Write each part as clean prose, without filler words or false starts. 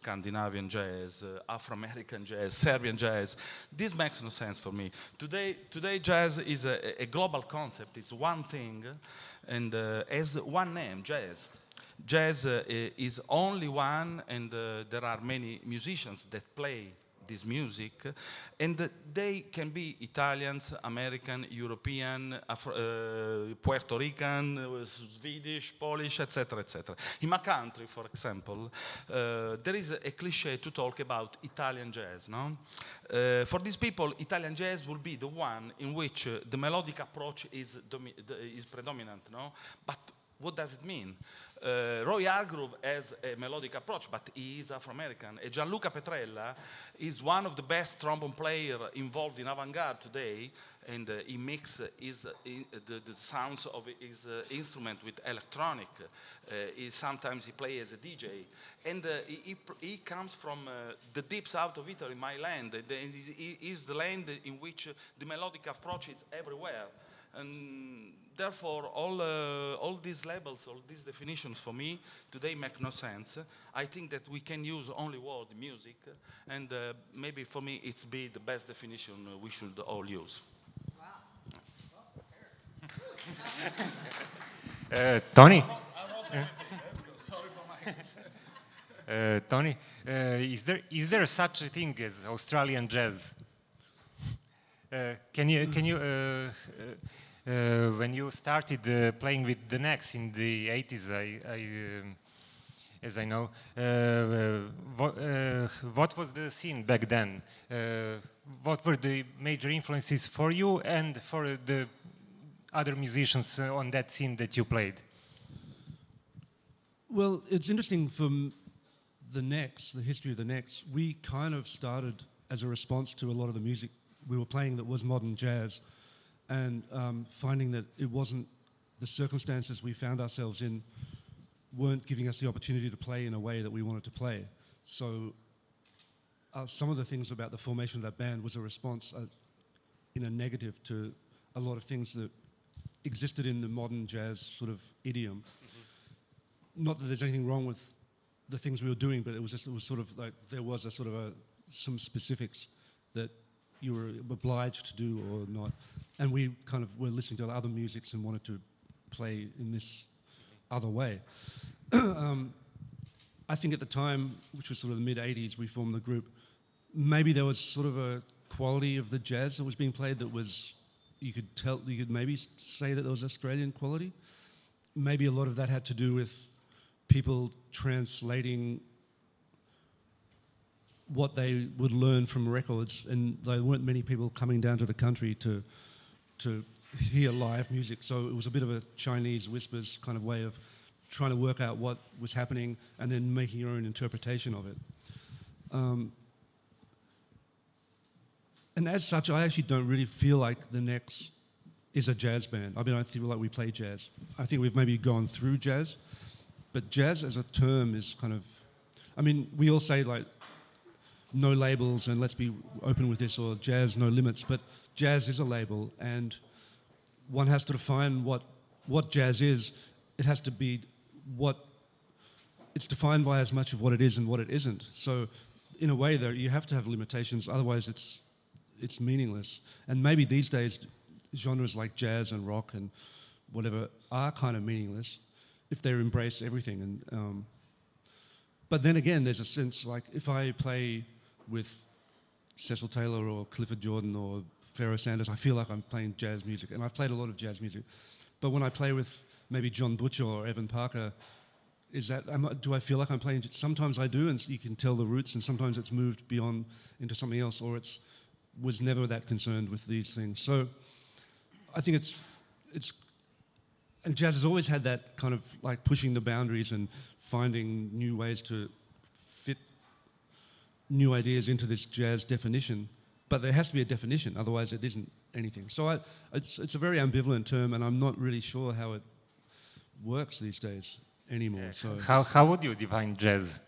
Scandinavian jazz, Afro-American jazz, Serbian jazz. This makes no sense for me. Today jazz is a global concept. It's one thing and has one name, jazz. Jazz is only one, and there are many musicians that play this music, and they can be Italians, American, European, Puerto Rican, Swedish, Polish, etc., etc. In my country, for example, there is a cliché to talk about Italian jazz, no? For these people, Italian jazz will be the one in which the melodic approach is predominant, no? But what does it mean? Roy Hargrove has a melodic approach, but he is Afro-American. And Gianluca Petrella is one of the best trombone players involved in avant-garde today, and he mixes the sounds of his instrument with electronic. Sometimes he plays as a DJ. And he comes from the deep south of Italy, my land. He is the land in which the melodic approach is everywhere. And therefore, all these labels, all these definitions for me today make no sense. I think that we can use only word music, and maybe for me it's be the best definition we should all use. Wow. Tony? Sorry for my... Tony, is there such a thing as Australian jazz? Can you when you started playing with the Nex in the 80s, as I know, what was the scene back then? What were the major influences for you and for the other musicians on that scene that you played? Well, it's interesting from the Nex, the history of the Nex. We kind of started as a response to a lot of the music we were playing that was modern jazz, and finding that it wasn't, the circumstances we found ourselves in weren't giving us the opportunity to play in a way that we wanted to play. So some of the things about the formation of that band was a response in a negative to a lot of things that existed in the modern jazz sort of idiom. Mm-hmm. Not that there's anything wrong with the things we were doing, but it was sort of like there was a sort of some specifics that you were obliged to do or not. And we kind of were listening to other musics and wanted to play in this other way. I think at the time, which was sort of the mid-'80s, we formed the group. Maybe there was sort of a quality of the jazz that was being played that was, you could maybe say that there was Australian quality. Maybe a lot of that had to do with people translating what they would learn from records, and there weren't many people coming down to the country to hear live music, so it was a bit of a Chinese whispers kind of way of trying to work out what was happening and then making your own interpretation of it. And as such, I actually don't really feel like the Nex is a jazz band. I mean, I feel like we play jazz. I think we've maybe gone through jazz, but jazz as a term is kind of, I mean, we all say like, no labels and let's be open with this, or jazz, no limits, but jazz is a label, and one has to define what jazz is. It has to be what it's defined by, as much of what it is and what it isn't. So in a way there, you have to have limitations, otherwise it's meaningless. And maybe these days genres like jazz and rock and whatever are kind of meaningless if they embrace everything. And but then again, there's a sense like if I play with Cecil Taylor or Clifford Jordan or Pharoah Sanders, I feel like I'm playing jazz music, and I've played a lot of jazz music. But when I play with maybe John Butcher or Evan Parker, do I feel like I'm playing? Sometimes I do, and you can tell the roots, and sometimes it's moved beyond into something else, or was never that concerned with these things. So I think and jazz has always had that kind of like pushing the boundaries and finding new ways to fit new ideas into this jazz definition. But there has to be a definition, otherwise it isn't anything. So it's a very ambivalent term, and I'm not really sure how it works these days anymore. So how would you define jazz?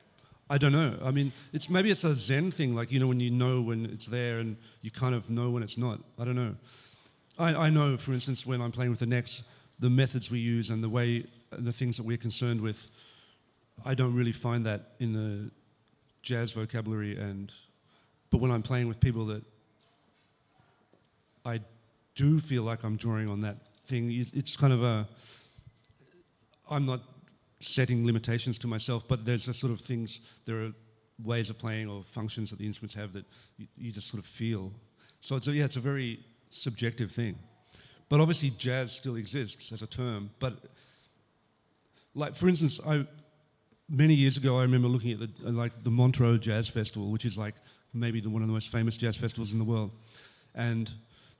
I don't know. I mean, maybe it's a Zen thing, like, you know, when you know when it's there and you kind of know when it's not. I don't know. I know, for instance, when I'm playing with the Nex, the methods we use and the way and the things that we're concerned with, I don't really find that in the jazz vocabulary, but when I'm playing with people that I do feel like I'm drawing on that thing, it's kind of I'm not setting limitations to myself, but there's a sort of things, there are ways of playing or functions that the instruments have that you just sort of feel. So it's a very subjective thing. But obviously jazz still exists as a term, but like for instance, many years ago I remember looking at the Montreux Jazz Festival, which is like maybe one of the most famous jazz festivals in the world. And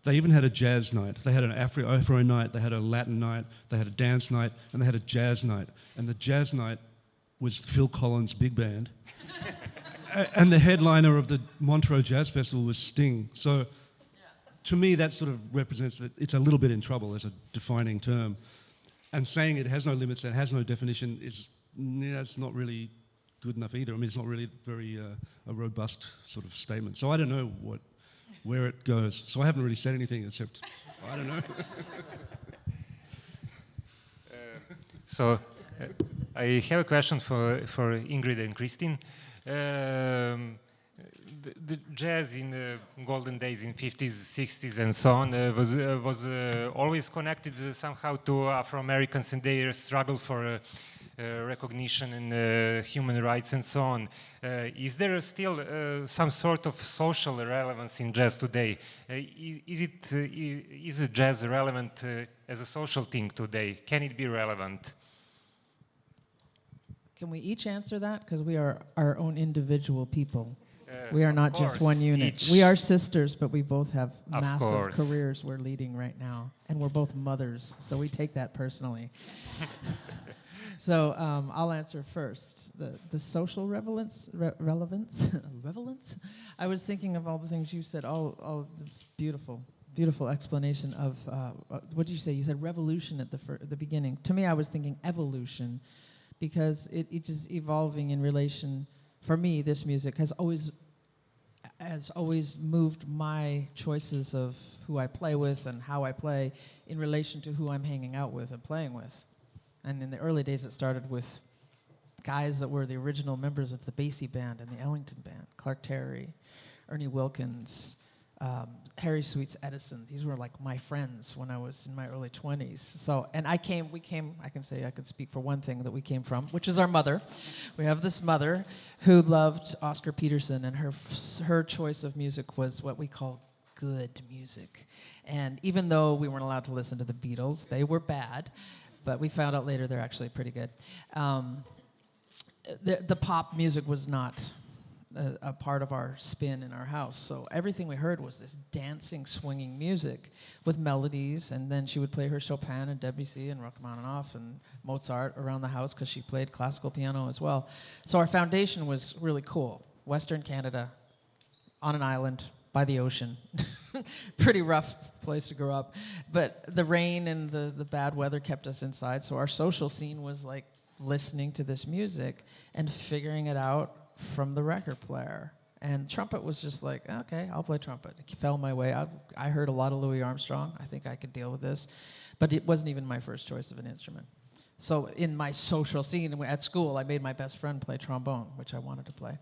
they even had a jazz night. They had an Afro night, they had a Latin night, they had a dance night, and they had a jazz night. And the jazz night was Phil Collins' big band. And the headliner of the Montreux Jazz Festival was Sting. So to me, that sort of represents that it's a little bit in trouble as a defining term. And saying it has no limits, it has no definition, it's not really good enough either. I mean, it's not really very a robust sort of statement. So I don't know where it goes. So I haven't really said anything except, I don't know. I have a question for Ingrid and Christine. The jazz in the golden days in 50s, 60s, and so on was always connected somehow to Afro-Americans and their struggle for recognition and human rights and so on. Is there still some sort of social relevance in jazz today? Is jazz relevant as a social thing today? Can it be relevant? Can we each answer that? Because we are our own individual people. We are not just one unit. We are sisters, but we both have massive careers we're leading right now. And we're both mothers, so we take that personally. So I'll answer first. The social relevance? Relevance? I was thinking of all the things you said, all this beautiful explanation of, what did you say? You said revolution at the beginning. To me, I was thinking evolution, because it is evolving in relation. For me, this music has always moved my choices of who I play with and how I play in relation to who I'm hanging out with and playing with. And in the early days, it started with guys that were the original members of the Basie Band and the Ellington Band, Clark Terry, Ernie Wilkins, Harry Sweets Edison. These were like my friends when I was in my early 20s. So, and I can speak for one thing that we came from, which is our mother. We have this mother who loved Oscar Peterson, and her choice of music was what we call good music. And even though we weren't allowed to listen to the Beatles, they were bad, but we found out later they're actually pretty good. The pop music was not a part of our spin in our house. So everything we heard was this dancing, swinging music with melodies, and then she would play her Chopin and Debussy and Rachmaninoff and Mozart around the house because she played classical piano as well. So our foundation was really cool. Western Canada, on an island, by the ocean. Pretty rough place to grow up. But the rain and the bad weather kept us inside, so our social scene was like listening to this music and figuring it out from the record player. And trumpet was just like, okay, I'll play trumpet. It fell my way. I heard a lot of Louis Armstrong. I think I could deal with this. But it wasn't even my first choice of an instrument. So in my social scene at school, I made my best friend play trombone, which I wanted to play.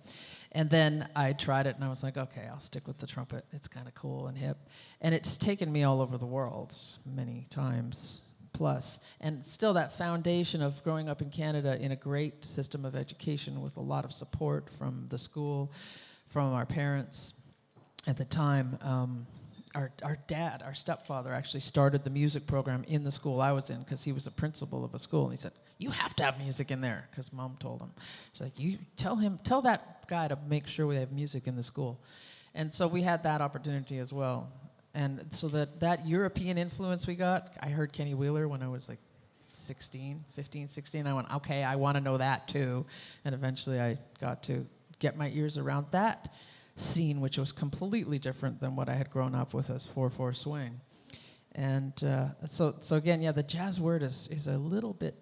And then I tried it, and I was like, okay, I'll stick with the trumpet. It's kind of cool and hip. And it's taken me all over the world many times plus. And still that foundation of growing up in Canada in a great system of education with a lot of support from the school, from our parents at the time. Our dad, our stepfather, actually started the music program in the school I was in because he was a principal of a school. And he said, you have to have music in there, because Mom told him. She's like, you tell that guy to make sure we have music in the school. And so we had that opportunity as well. And so that European influence we got, I heard Kenny Wheeler when I was like 15, 16. I went, okay, I want to know that too. And eventually I got to get my ears around that scene, which was completely different than what I had grown up with as 4/4 swing. And so again, yeah, the jazz word is a little bit,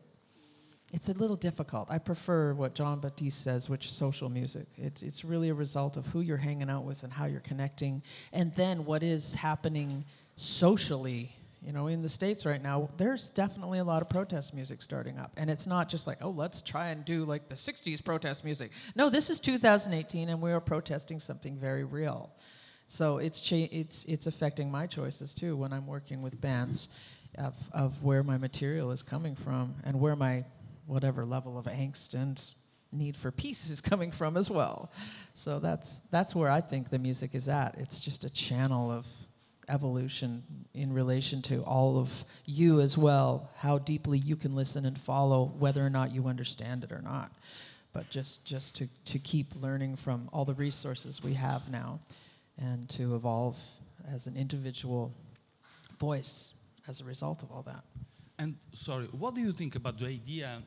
it's a little difficult. I prefer what John Baptiste says, which is social music. It's really a result of who you're hanging out with and how you're connecting, and then what is happening socially You know, in the States right now, there's definitely a lot of protest music starting up. And it's not just like, oh, let's try and do like the 60s protest music. No, this is 2018 and we are protesting something very real. So it's affecting my choices too when I'm working with bands of where my material is coming from and where my whatever level of angst and need for peace is coming from as well. So that's where I think the music is at. It's just a channel of evolution in relation to all of you as well, how deeply you can listen and follow whether or not you understand it or not. But just to keep learning from all the resources we have now and to evolve as an individual voice as a result of all that. And sorry, what do you think about the idea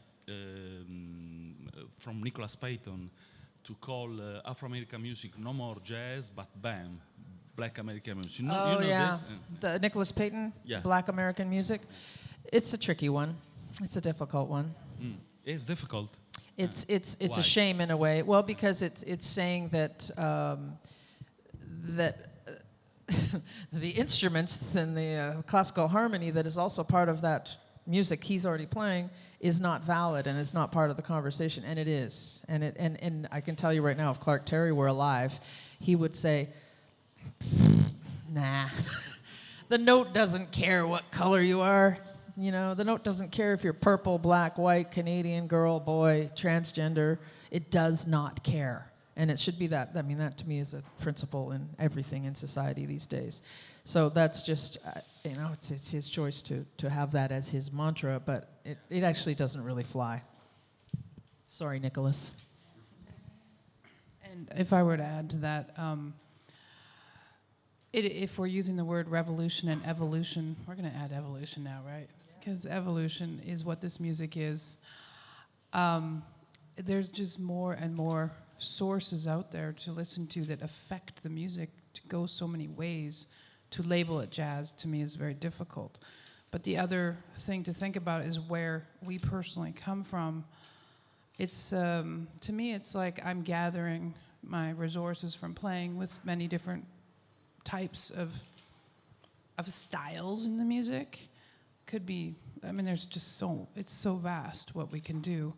from Nicholas Payton to call Afro-American music no more jazz but BAM, Black American music? You know yeah, this? the Nicholas Payton, Yeah. Black American music. It's a tricky one. It's a difficult one. It's difficult. It's Why? a shame in a way. Well, because it's saying that the instruments and the classical harmony that is also part of that music he's already playing is not valid and is not part of the conversation, and it is. And I can tell you right now, if Clark Terry were alive, he would say, nah, the note doesn't care what color you are. You know, the note doesn't care if you're purple, black, white, Canadian, girl, boy, transgender. It does not care. And it should be that. I mean, that to me is a principle in everything in society these days. So that's just, it's his choice to have that as his mantra, but it actually doesn't really fly. Sorry, Nicholas. And if I were to add to that, if we're using the word revolution and evolution, we're going to add evolution now, right? Because evolution is what this music is. There's just more and more sources out there to listen to that affect the music to go so many ways. To label it jazz, to me, is very difficult. But the other thing to think about is where we personally come from. It's, to me, it's like I'm gathering my resources from playing with many different types of styles in the music. Could be, I mean, there's just it's so vast what we can do,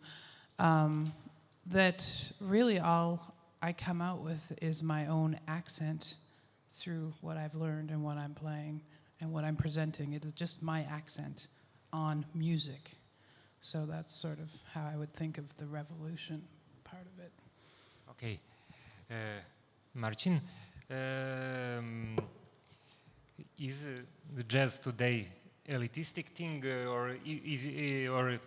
that really all I come out with is my own accent through what I've learned and what I'm playing and what I'm presenting. It is just my accent on music. So that's sort of how I would think of the revolution part of it. Okay. Marcin, is the jazz today elitistic thing, or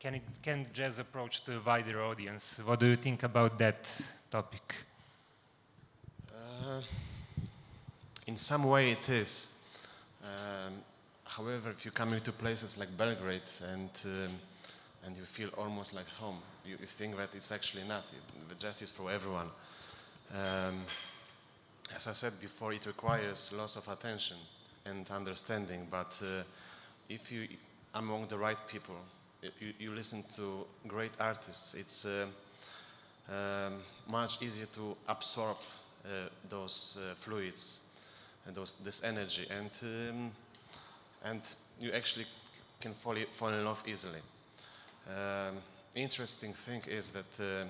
can jazz approach the wider audience? What do you think about that topic? In some way it is. However, if you come into places like Belgrade and you feel almost like home, you think that it's actually not. The jazz is for everyone. As I said before, it requires lots of attention and understanding, but if you, among the right people, you listen to great artists, it's much easier to absorb those fluids and this energy, and you actually can fall in love easily. Interesting thing is that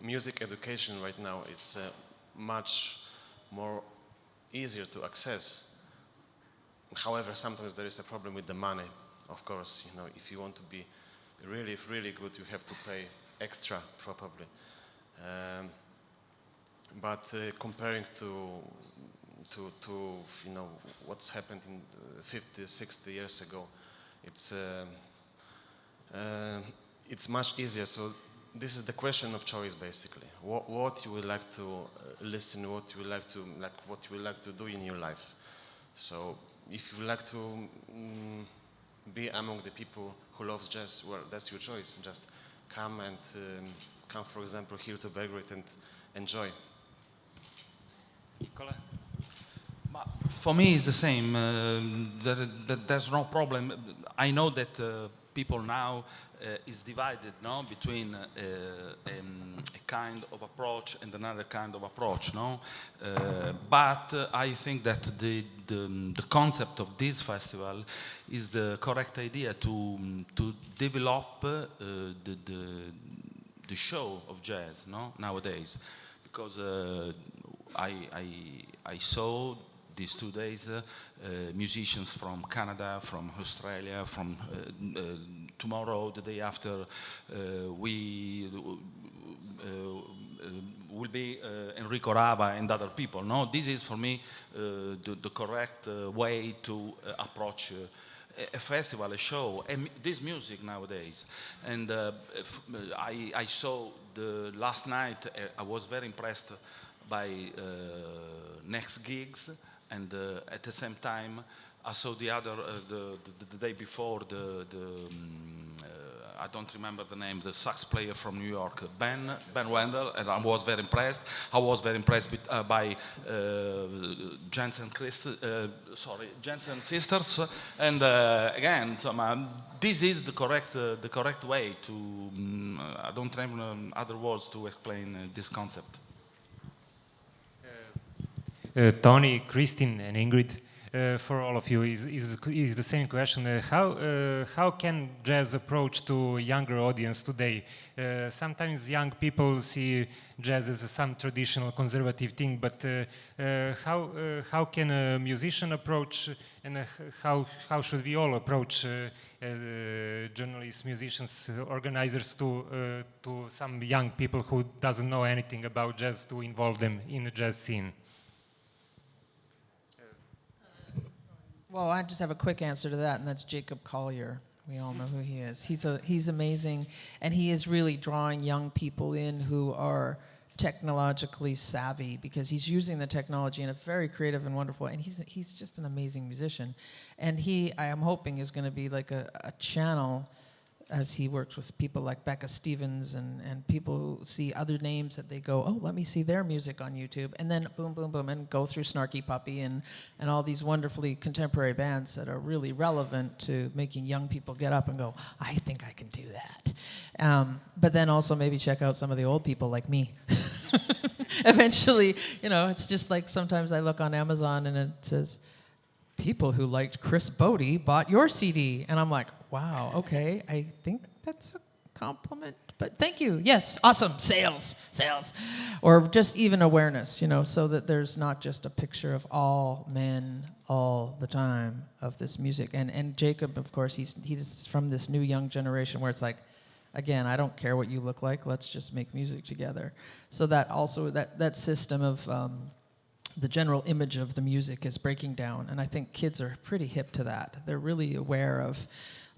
music education right now is much more easier to access. However, sometimes there is a problem with the money. Of course, you know, if you want to be really, really good, you have to pay extra, probably. But comparing to you know what's happened in 50, 60 years ago, it's much easier. So this is the question of choice, basically. What you would like to listen, what you would like to do in your life. So if you like to be among the people who loves jazz, well, that's your choice. Just come, for example, here to Belgrade and enjoy. Nicola? For me, it's the same. There's no problem. I know that people now is divided, no, between a kind of approach and another kind of approach, no. But I think that the concept of this festival is the correct idea to develop the show of jazz, no, nowadays, because I saw these 2 days musicians from Canada, from Australia, from tomorrow, the day after, we will be Enrico Rava and other people. No, this is for me the correct way to approach a festival, a show, and this music nowadays. And I saw the last night. I was very impressed by next gigs, and at the same time, I saw the other the day before I don't remember the name, the sax player from New York, Ben Wendell, and I was very impressed. I was very impressed by Jensen sisters, and again, so, this is the correct way to. I don't have other words to explain this concept. Tony, Christine, and Ingrid, for all of you is the same question. How can jazz approach to younger audience today? Sometimes young people see jazz as some traditional conservative thing, but how can a musician approach, and how should we all approach journalists, musicians, organizers to some young people who doesn't know anything about jazz, to involve them in the jazz scene? Well, I just have a quick answer to that, and that's Jacob Collier. We all know who he is. He's amazing, and he is really drawing young people in who are technologically savvy, because he's using the technology in a very creative and wonderful way, and he's just an amazing musician. And I am hoping, is going to be like a channel, as he works with people like Becca Stevens and people who see other names that they go, oh, let me see their music on YouTube, and then boom, boom, boom, and go through Snarky Puppy and all these wonderfully contemporary bands that are really relevant to making young people get up and go, I think I can do that. But then also maybe check out some of the old people like me. Eventually, it's just like sometimes I look on Amazon and it says, people who liked Chris Bodie bought your CD. And I'm like, wow, okay, I think that's a compliment, but thank you. Yes, awesome, sales. Or just even awareness, so that there's not just a picture of all men all the time of this music. And Jacob, of course, he's from this new young generation where it's like, again, I don't care what you look like, let's just make music together. So that also, that system of the general image of the music is breaking down, and I think kids are pretty hip to that. They're really aware of,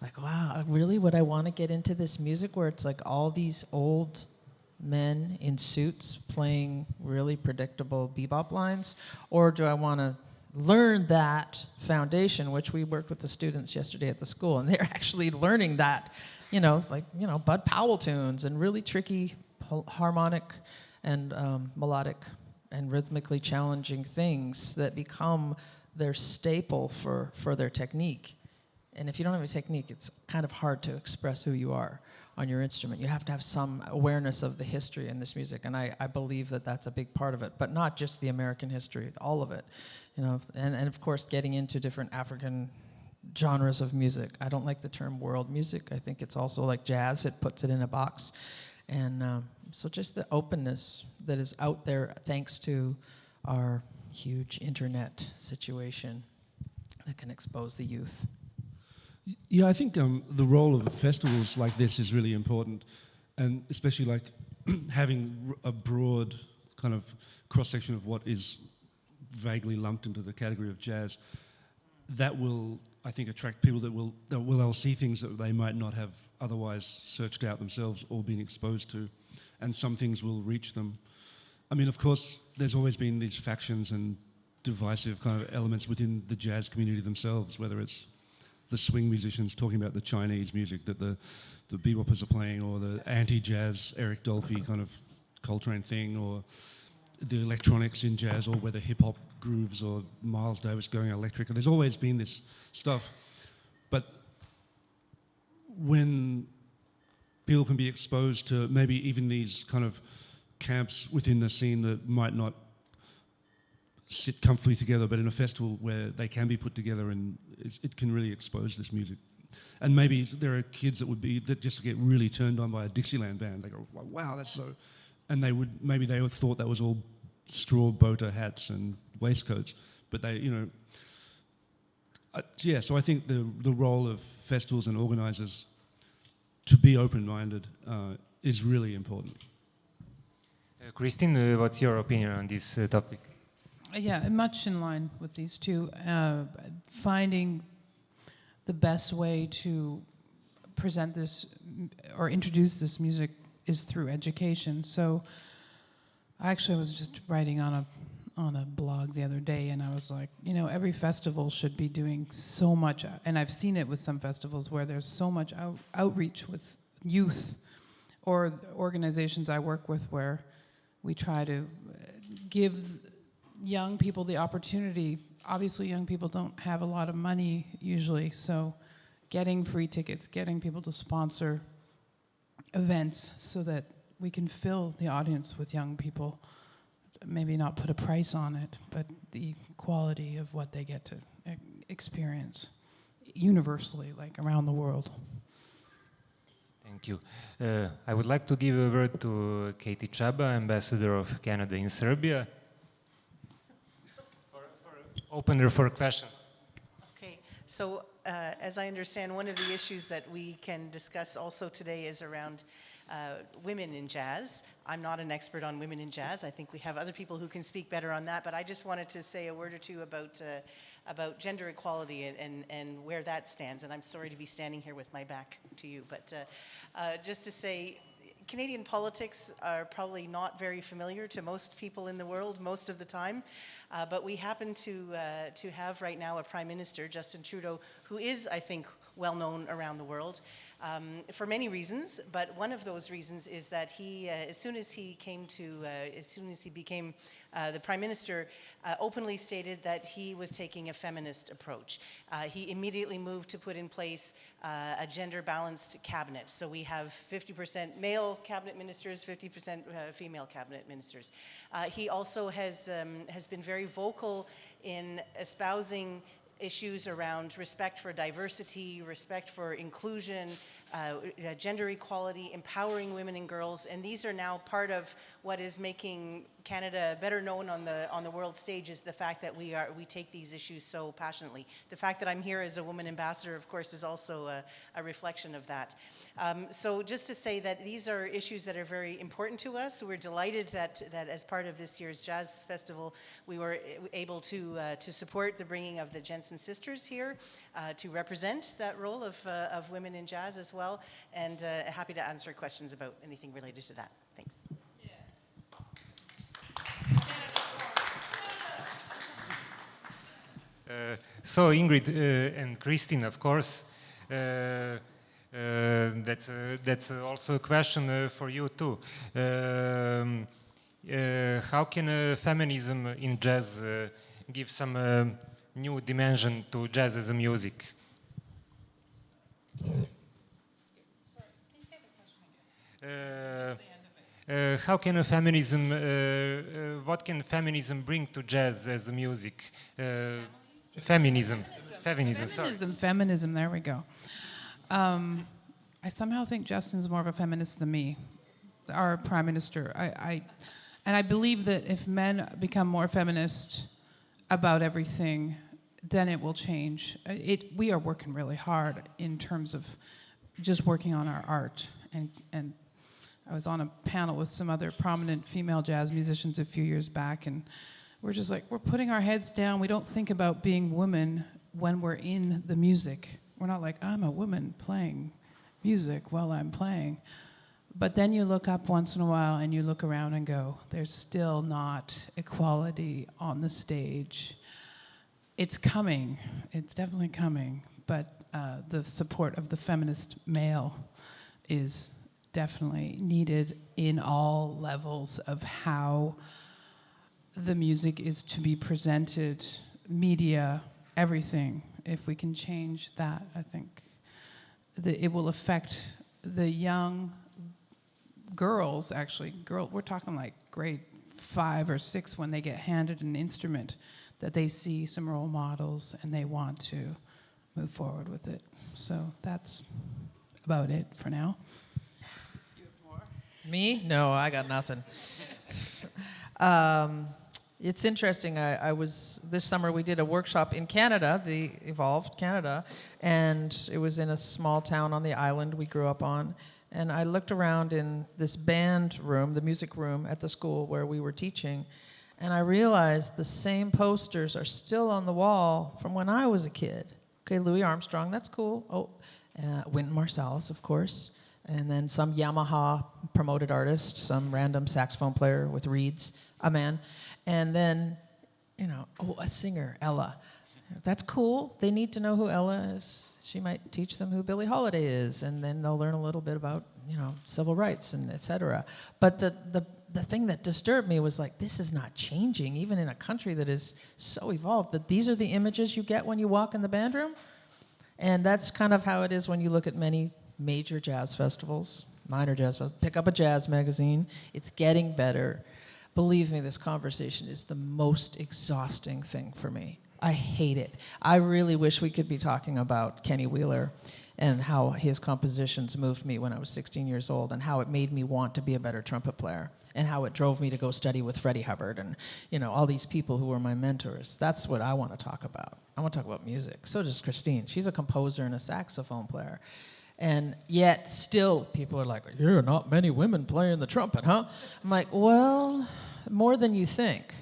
like, wow, really, would I want to get into this music where it's like all these old men in suits playing really predictable bebop lines, or do I want to learn that foundation, which we worked with the students yesterday at the school, and they're actually learning that, Bud Powell tunes and really tricky harmonic and melodic and rhythmically challenging things that become their staple for their technique. And if you don't have a technique, it's kind of hard to express who you are on your instrument. You have to have some awareness of the history in this music, and I believe that that's a big part of it, but not just the American history, all of it. And of course getting into different African genres of music. I don't like the term world music. I think it's also like jazz. It puts it in a box. And so just the openness that is out there thanks to our huge internet situation that can expose the youth. Yeah, I think the role of festivals like this is really important, and especially like having a broad kind of cross-section of what is vaguely lumped into the category of jazz. That will, I think, attract people that will see things that they might not have otherwise searched out themselves or been exposed to, and some things will reach them. I mean, of course, there's always been these factions and divisive kind of elements within the jazz community themselves, whether it's the swing musicians talking about the Chinese music that the beboppers are playing, or the anti-jazz Eric Dolphy kind of Coltrane thing, or the electronics in jazz, or whether hip-hop grooves or Miles Davis going electric. There's always been this stuff. But when people can be exposed to maybe even these kind of camps within the scene that might not sit comfortably together, but in a festival where they can be put together, and it can really expose this music. And maybe there are kids that just get really turned on by a Dixieland band. They go, wow, that's so... And they would thought that was all straw boater hats and waistcoats, but they, so I think the role of festivals and organisers to be open-minded is really important. Christine, what's your opinion on this topic? Yeah, much in line with these two. Finding the best way to present this or introduce this music is through education. So actually I was just writing on a blog the other day, and I was like, every festival should be doing so much, and I've seen it with some festivals where there's so much outreach with youth or organizations I work with where we try to give young people the opportunity. Obviously, young people don't have a lot of money usually, so getting free tickets, getting people to sponsor events so that we can fill the audience with young people, maybe not put a price on it, but the quality of what they get to experience universally, like around the world. Thank you. I would like to give a word to Katie Chaba, Ambassador of Canada in Serbia. Opener for questions. Okay, so as I understand, one of the issues that we can discuss also today is around women in jazz. I'm not an expert on women in jazz. I think we have other people who can speak better on that, but I just wanted to say a word or two about gender equality and where that stands. And I'm sorry to be standing here with my back to you, but just to say, Canadian politics are probably not very familiar to most people in the world most of the time, but we happen to have right now a Prime Minister, Justin Trudeau, who is, I think, well known around the world for many reasons. But one of those reasons is that he, as soon as he became the Prime Minister, openly stated that he was taking a feminist approach. He immediately moved to put in place a gender-balanced cabinet. So we have 50% male cabinet ministers, 50% female cabinet ministers. He also has been very vocal in espousing issues around respect for diversity, respect for inclusion, gender equality, empowering women and girls, and these are now part of what is making Canada better known on the world stage, is the fact that we take these issues so passionately. The fact that I'm here as a woman ambassador, of course, is also a reflection of that. So just to say that these are issues that are very important to us. We're delighted that as part of this year's Jazz Festival, we were able to support the bringing of the Jensen sisters here to represent that role of women in jazz as well, and happy to answer questions about anything related to that. Thanks. So Ingrid and Christine, of course, that's also a question for you too. How can feminism in jazz give some new dimension to jazz as a music? How can feminism, what can feminism bring to jazz as a music? Feminism, there we go. I somehow think Justin's more of a feminist than me, our Prime Minister. And I believe that if men become more feminist about everything, then it will change. We are working really hard in terms of just working on our art. And I was on a panel with some other prominent female jazz musicians a few years back, and we're just like, we're putting our heads down. We don't think about being women when we're in the music. We're not like, I'm a woman playing music while I'm playing. But then you look up once in a while and you look around and go, there's still not equality on the stage. It's coming. It's definitely coming. But the support of the feminist male is definitely needed in all levels of how the music is to be presented, media, everything. If we can change that, I think it will affect the young girls, actually, we're talking like grade 5 or 6 when they get handed an instrument, that they see some role models and they want to move forward with it. So that's about it for now. Me? No, I got nothing. It's interesting. I was this summer. We did a workshop in Canada, the Evolved Canada, and it was in a small town on the island we grew up on. And I looked around in this band room, the music room at the school where we were teaching, and I realized the same posters are still on the wall from when I was a kid. Okay, Louis Armstrong, that's cool. Oh, Wynton Marsalis, of course. And then some Yamaha promoted artist, some random saxophone player with reeds, a man. And then, a singer, Ella. That's cool. They need to know who Ella is. She might teach them who Billie Holiday is, and then they'll learn a little bit about, civil rights and et cetera. But the thing that disturbed me was like, this is not changing, even in a country that is so evolved, that these are the images you get when you walk in the band room. And that's kind of how it is when you look at many major jazz festivals, minor jazz festivals. Pick up a jazz magazine. It's getting better. Believe me, this conversation is the most exhausting thing for me. I hate it. I really wish we could be talking about Kenny Wheeler and how his compositions moved me when I was 16 years old, and how it made me want to be a better trumpet player, and how it drove me to go study with Freddie Hubbard and all these people who were my mentors. That's what I want to talk about. I want to talk about music. So does Christine. She's a composer and a saxophone player. And yet still people are like, "You're not many women playing the trumpet, huh?" I'm like, well, more than you think.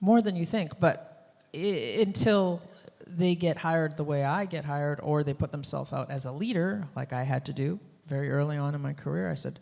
More than you think. But until they get hired the way I get hired, or they put themselves out as a leader, like I had to do very early on in my career, I said,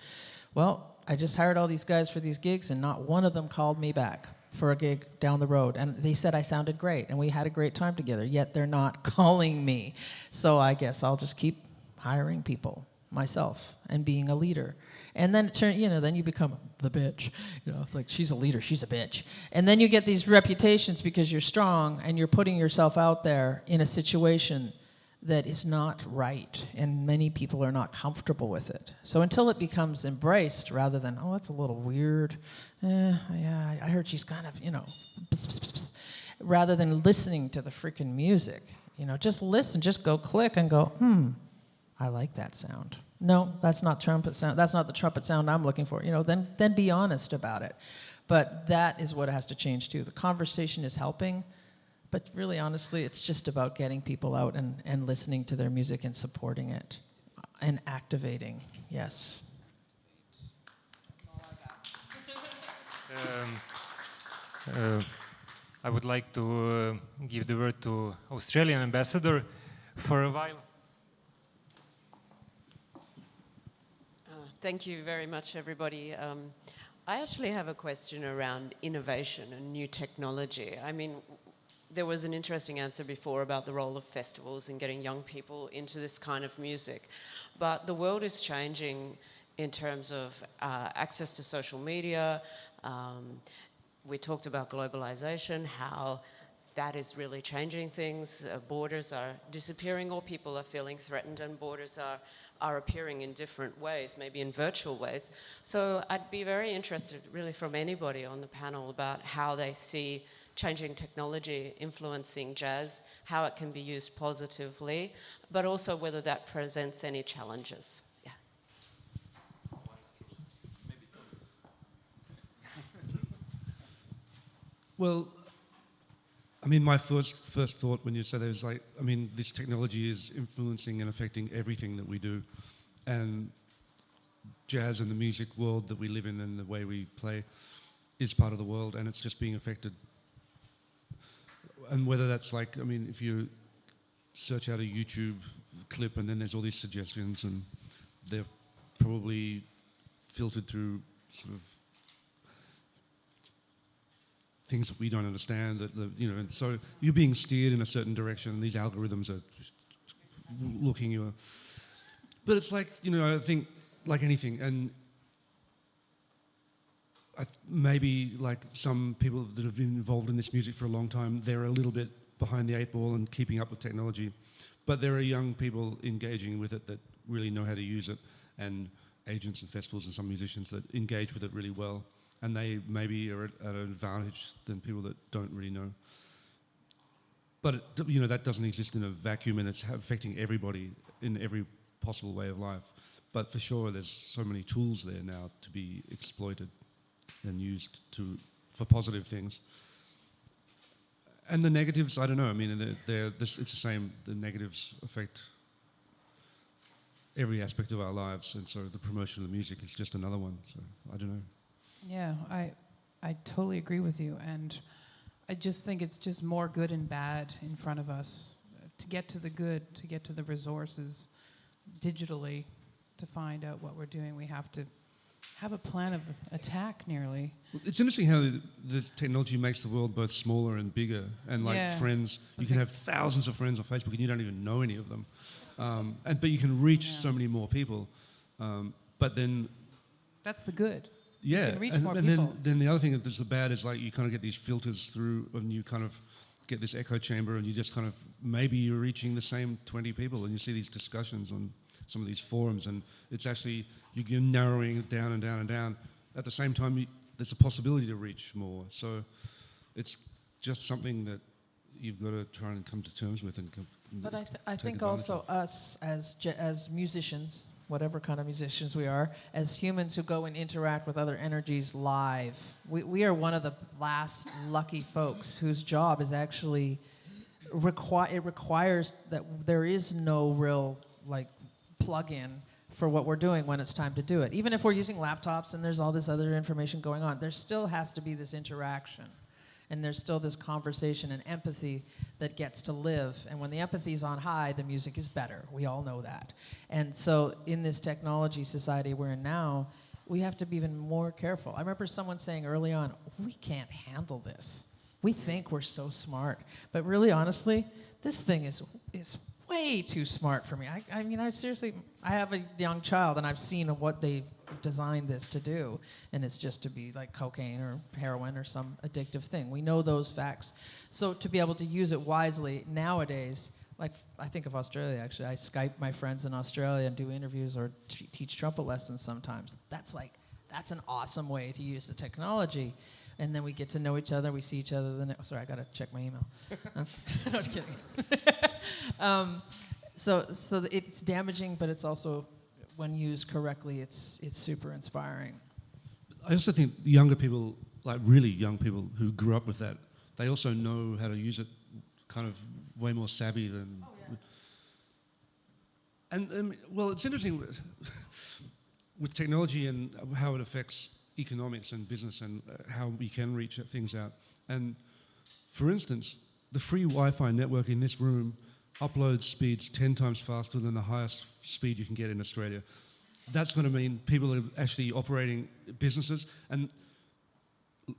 well, I just hired all these guys for these gigs, and not one of them called me back for a gig down the road. And they said I sounded great, and we had a great time together, yet they're not calling me. So I guess I'll just keep hiring people myself and being a leader. And then then you become the bitch. It's like, she's a leader, she's a bitch. And then you get these reputations because you're strong and you're putting yourself out there in a situation that is not right, and many people are not comfortable with it. So until it becomes embraced, rather than, oh, that's a little weird, yeah, I heard she's kind of, rather than listening to the freaking music, just listen, just go click and go, I like that sound. No, that's not trumpet sound. That's not the trumpet sound I'm looking for. Then be honest about it. But that is what has to change too. The conversation is helping, but really, honestly, it's just about getting people out and listening to their music and supporting it and activating. Yes. I would like to give the word to Australian ambassador for a while. Thank you very much, everybody. I actually have a question around innovation and new technology. I mean, there was an interesting answer before about the role of festivals and getting young people into this kind of music. But the world is changing in terms of access to social media. We talked about globalization, how that is really changing things. Borders are disappearing, or people are feeling threatened, and borders are appearing in different ways, maybe in virtual ways. So I'd be very interested, really, from anybody on the panel about how they see changing technology influencing jazz, how it can be used positively, but also whether that presents any challenges. Yeah. Well, I mean, my first thought when you said it was like, I mean, this technology is influencing and affecting everything that we do. And jazz and the music world that we live in and the way we play is part of the world, and it's just being affected. And whether that's like, I mean, if you search out a YouTube clip and then there's all these suggestions, and they're probably filtered through sort of things that we don't understand, and so you're being steered in a certain direction, and these algorithms are looking you. But it's like, I think like anything, and maybe like some people that have been involved in this music for a long time, they're a little bit behind the eight ball and keeping up with technology. But there are young people engaging with it that really know how to use it, and agents and festivals and some musicians that engage with it really well, and they maybe are at an advantage than people that don't really know. But that doesn't exist in a vacuum, and it's affecting everybody in every possible way of life. But for sure, there's so many tools there now to be exploited and used for positive things. And the negatives, I don't know. I mean, it's the same. The negatives affect every aspect of our lives, and so the promotion of the music is just another one. So I don't know. Yeah, I totally agree with you, and I just think it's just more good and bad in front of us. To get to the good, to get to the resources digitally, to find out what we're doing, we have to have a plan of attack nearly. It's interesting how the technology makes the world both smaller and bigger, and friends. You can have thousands of friends on Facebook and you don't even know any of them, but you can reach so many more people. But then that's the good. Yeah, you can reach and more people. Then the other thing that's the bad is like you kind of get these filters through, and you kind of get this echo chamber, and you just kind of maybe you're reaching the same 20 people, and you see these discussions on some of these forums, and it's actually you're narrowing it down and down and down. At the same time, there's a possibility to reach more. So it's just something that you've got to try and come to terms with. But I think also us as musicians, whatever kind of musicians we are, as humans who go and interact with other energies live, we are one of the last lucky folks whose job is actually it requires that there is no real plug-in for what we're doing when it's time to do it. Even if we're using laptops and there's all this other information going on, there still has to be this interaction. And there's still this conversation and empathy that gets to live. And when the empathy's on high, the music is better. We all know that. And so in this technology society we're in now, we have to be even more careful. I remember someone saying early on, we can't handle this. We think we're so smart. But really, honestly, this thing is way too smart for me. I mean, I have a young child, and I've seen what they've designed this to do, and it's just to be like cocaine or heroin or some addictive thing. We know those facts. So to be able to use it wisely nowadays, like I think of Australia, actually. I Skype my friends in Australia and do interviews or teach trumpet lessons sometimes. That's an awesome way to use the technology. And then we get to know each other. We see each other. Sorry, I got to check my email. No, just kidding. So it's damaging, but it's also, when used correctly, it's super inspiring. I also think younger people, like really young people who grew up with that, they also know how to use it kind of way more savvy than... Oh, yeah. And well, it's interesting with technology and how it affects economics and business and how we can reach things out. And for instance, the free Wi-Fi network in this room uploads speeds 10 times faster than the highest speed you can get in Australia. That's going to mean people are actually operating businesses. And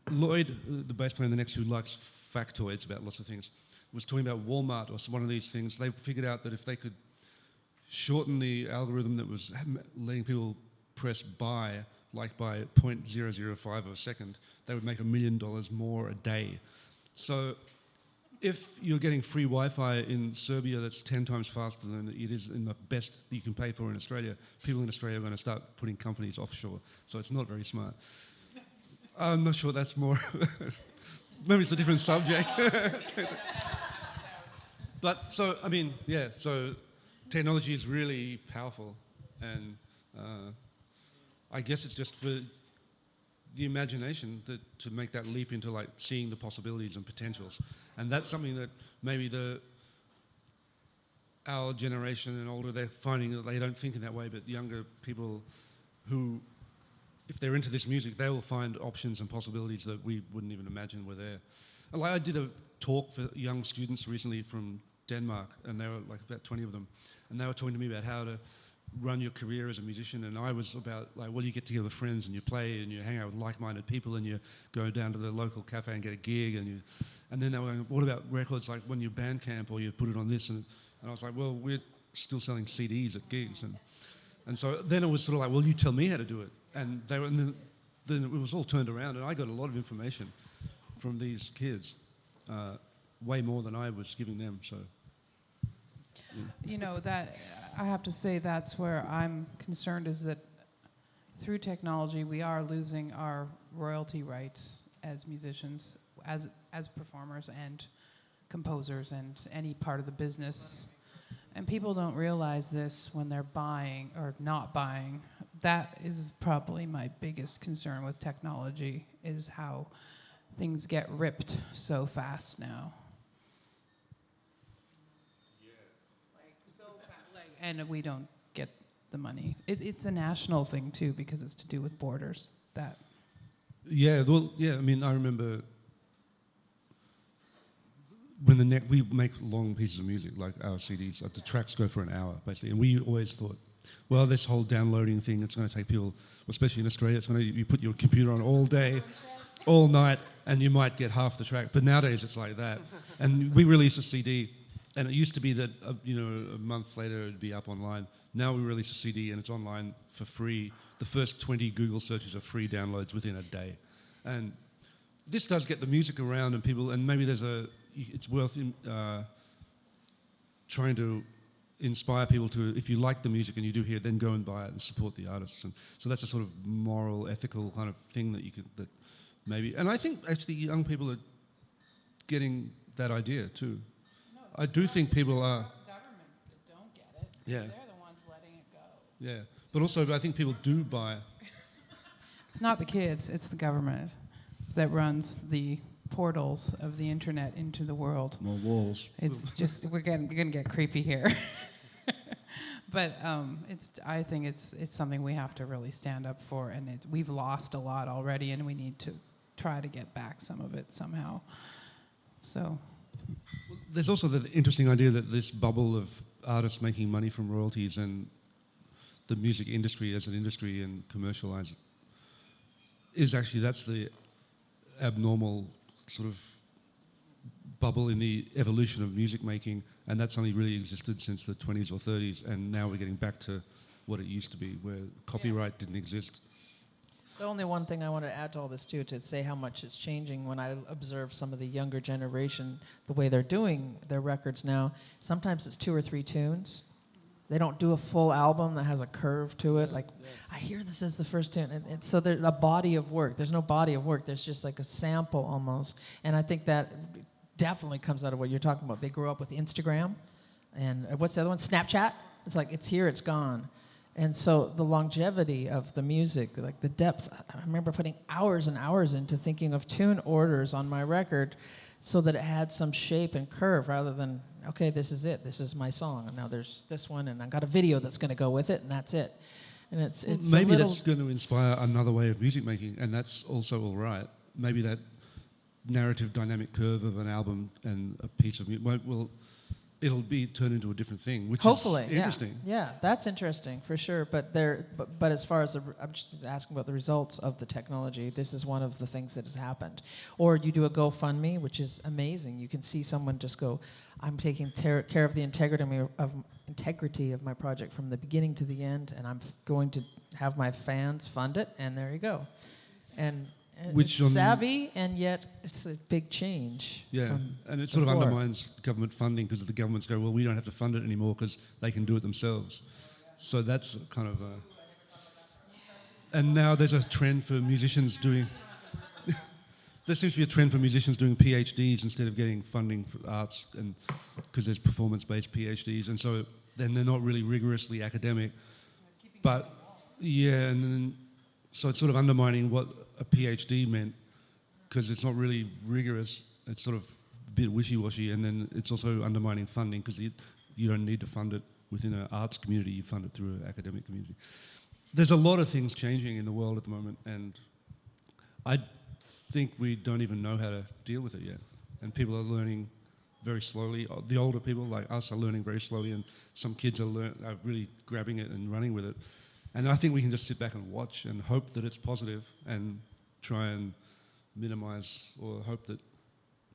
Lloyd, the bass player in the next, who likes factoids about lots of things, was talking about Walmart or one of these things. They figured out that if they could shorten the algorithm that was letting people press buy, like by 0.005 of a second, they would make $1 million more a day. So if you're getting free Wi-Fi in Serbia that's 10 times faster than it is in the best you can pay for in Australia, people in Australia are going to start putting companies offshore. So it's not very smart. I'm not sure that's more... Maybe it's a different subject. But so, I mean, yeah, so technology is really powerful, and I guess it's just for the imagination to make that leap into like seeing the possibilities and potentials. And that's something that maybe our generation and older, they're finding that they don't think in that way, but younger people who, if they're into this music, they will find options and possibilities that we wouldn't even imagine were there. Like I did a talk for young students recently from Denmark, and there were like about 20 of them, and they were talking to me about how to run your career as a musician, and I was about like, well, you get together with friends and you play and you hang out with like-minded people and you go down to the local cafe and get a gig, and then they were going, what about records, like when you Bandcamp or you put it on this, and I was like, well, we're still selling CDs at gigs, and so then it was sort of like, well, you tell me how to do it, and then it was all turned around, and I got a lot of information from these kids, way more than I was giving them, so. You know, that I have to say that's where I'm concerned, is that through technology we are losing our royalty rights as musicians, as performers and composers and any part of the business. And people don't realize this when they're buying or not buying. That is probably my biggest concern with technology, is how things get ripped so fast now. And we don't get the money. It's a national thing too, because it's to do with borders. That. Yeah, well, yeah. I mean, I remember when we make long pieces of music, like our CDs. The tracks go for an hour basically, and we always thought, well, this whole downloading thing, it's going to take people, especially in Australia, it's going to, you put your computer on all day, all night, and you might get half the track. But nowadays it's like that. And we release a CD, and it used to be that a month later it'd be up online. Now we release a CD and it's online for free. The first 20 Google searches are free downloads within a day. And this does get the music around, and people, and maybe it's worth trying to inspire people to, if you like the music and you do hear it, then go and buy it and support the artists. And so that's a sort of moral, ethical kind of thing that maybe, and I think actually young people are getting that idea too. No, I do think people are. Governments that don't get it. Yeah. They're the ones letting it go. Yeah, but also I think people do buy. It's not the kids, it's the government that runs the portals of the internet into the world. More walls. It's just, we're going to get creepy here. But I think it's something we have to really stand up for, and we've lost a lot already, and we need to try to get back some of it somehow. So. There's also the interesting idea that this bubble of artists making money from royalties and the music industry as an industry and commercialize it is actually, that's the abnormal sort of bubble in the evolution of music making, and that's only really existed since the 20s or 30s, and now we're getting back to what it used to be, where copyright didn't exist. The only one thing I want to add to all this too, to say how much it's changing when I observe some of the younger generation, the way they're doing their records now, sometimes it's 2 or 3 tunes. They don't do a full album that has a curve to it. I hear this as the first tune. And so there's a body of work. There's no body of work. There's just like a sample almost. And I think that definitely comes out of what you're talking about. They grew up with Instagram. And what's the other one? Snapchat? It's like, it's here, it's gone. And so the longevity of the music, like the depth, I remember putting hours and hours into thinking of tune orders on my record so that it had some shape and curve rather than, okay, this is it, this is my song, and now there's this one, and I've got a video that's going to go with it, and that's it. And it's maybe that's going to inspire another way of music making, and that's also all right. Maybe that narrative dynamic curve of an album and a piece of music it'll be turned into a different thing, which hopefully, is interesting. Yeah, that's interesting for sure. But as far as I'm just asking about the results of the technology, this is one of the things that has happened. Or you do a GoFundMe, which is amazing. You can see someone just go, "I'm taking care of the integrity of my project from the beginning to the end, and I'm going to have my fans fund it." And there you go. And Which it's savvy, and yet it's a big change. Yeah, and it sort of undermines government funding, because the governments go, well, we don't have to fund it anymore because they can do it themselves. So that's kind of a... And now there's a trend for musicians doing... There seems to be a trend for musicians doing PhDs instead of getting funding for arts, and because there's performance-based PhDs, and so then they're not really rigorously academic. But, yeah, and then... So it's sort of undermining what a PhD meant, because it's not really rigorous. It's sort of a bit wishy-washy, and then it's also undermining funding, because you don't need to fund it within an arts community. You fund it through an academic community. There's a lot of things changing in the world at the moment, and I think we don't even know how to deal with it yet. And people are learning very slowly. The older people, like us, are learning very slowly, and some kids are really grabbing it and running with it. And I think we can just sit back and watch and hope that it's positive, and try and minimize, or hope that...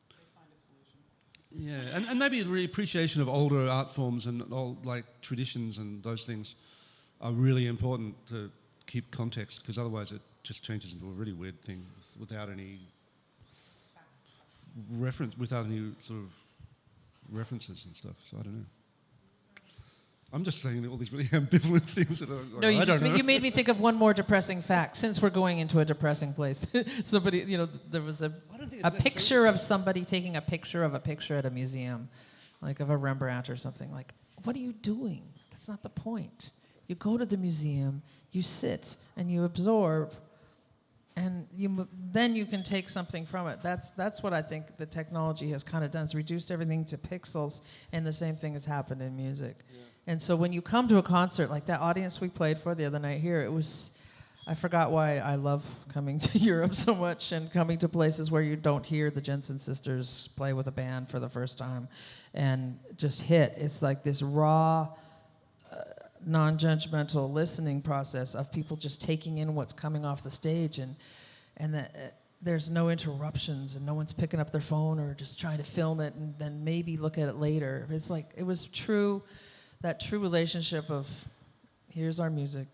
They find a solution. Yeah, and maybe the appreciation of older art forms and old, like, traditions and those things are really important to keep context, because otherwise it just changes into a really weird thing without any sort of references and stuff. So I don't know. I'm just saying all these really ambivalent things that are. Like, No, I don't know. you made me think of one more depressing fact. Since we're going into a depressing place, somebody, there was a picture of somebody taking a picture of a picture at a museum, like of a Rembrandt or something. Like, what are you doing? That's not the point. You go to the museum, you sit, and you absorb, and then you can take something from it. That's what I think the technology has kind of done. It's reduced everything to pixels, and the same thing has happened in music. Yeah. And so when you come to a concert, like that audience we played for the other night here, I forgot why I love coming to Europe so much and coming to places where you don't hear the Jensen sisters play with a band for the first time and just hit. It's like this raw, non-judgmental listening process of people just taking in what's coming off the stage, and that there's no interruptions and no one's picking up their phone or just trying to film it and then maybe look at it later. It's like it was that true relationship of here's our music,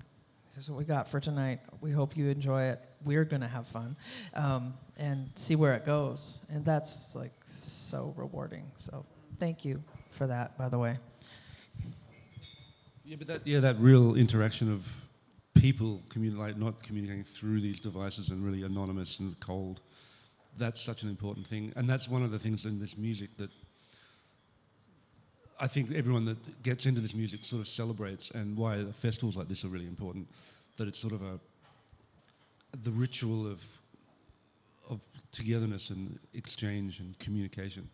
here's what we got for tonight. We hope you enjoy it. We're gonna have fun and see where it goes, and that's like so rewarding. So thank you for that, by the way. Yeah, but that real interaction of people not communicating through these devices and really anonymous and cold, that's such an important thing. And that's one of the things in this music that I think everyone that gets into this music sort of celebrates, and why the festivals like this are really important, that it's sort of the ritual of togetherness and exchange and communication.